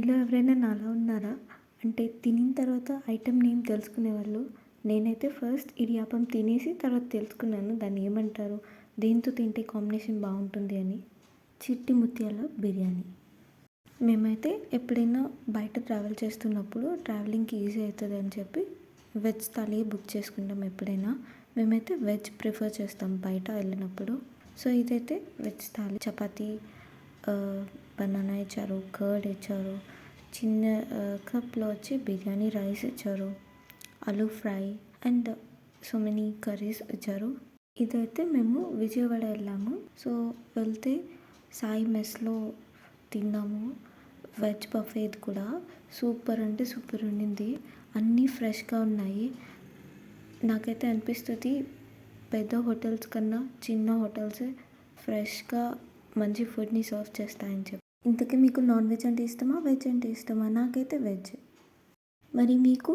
మీలో ఎవరైనా నాలా ఉన్నారా? అంటే తినిన తర్వాత ఐటెమ్ నేమ్ తెలుసుకునేవాళ్ళు. నేనైతే ఫస్ట్ ఇడియాప్పం తినేసి తర్వాత తెలుసుకున్నాను దాన్ని ఏమంటారు? దేనితో తింటే కాంబినేషన్ బావుంటుంది అని. చిట్టి ముత్యాల బిర్యానీ. మేమైతే ఎప్పుడైనా బయట ట్రావెల్ చేస్తున్నప్పుడు ట్రావెలింగ్‌కి ఈజీ అయితది అని చెప్పి వెజ్ థాలియే బుక్ చేసుకుంటాం ఎప్పుడైనా. మేమైతే వెజ్ ప్రిఫర్ చేస్తాం బయట వెళ్ళినప్పుడు. సో, ఇదైతే వెజ్ థాలి. చపాతీ, బనానా ఇచ్చారు, కర్డ్ ఇచ్చారు. చిన్న కప్‌లో వచ్చి బిర్యానీ రైస్ ఇచ్చారు. Aloo fry and so many curries ఇచ్చారు. ఇదైతే మేము విజయవాడ వెళ్ళాము. సో, వెళ్తే సాయి మెస్‌లో తిన్నాము. వెజ్ బఫేది కూడా సూపర్ అంటే సూపర్ ఉండింది. అన్నీ ఫ్రెష్‌గా ఉన్నాయి. నాకైతే అనిపిస్తది పెద్ద హోటల్స్ కన్నా చిన్న హోటల్సే ఫ్రెష్‌గా మంచి ఫుడ్‌ని సర్వ్ చేస్తాయని చెప్పి. ఇంతకీ మీకు నాన్ వెజ్ అంటే ఇష్టమా? వెజ్ అంటే ఇష్టమా? నాకైతే వెజ్. మరి మీకు?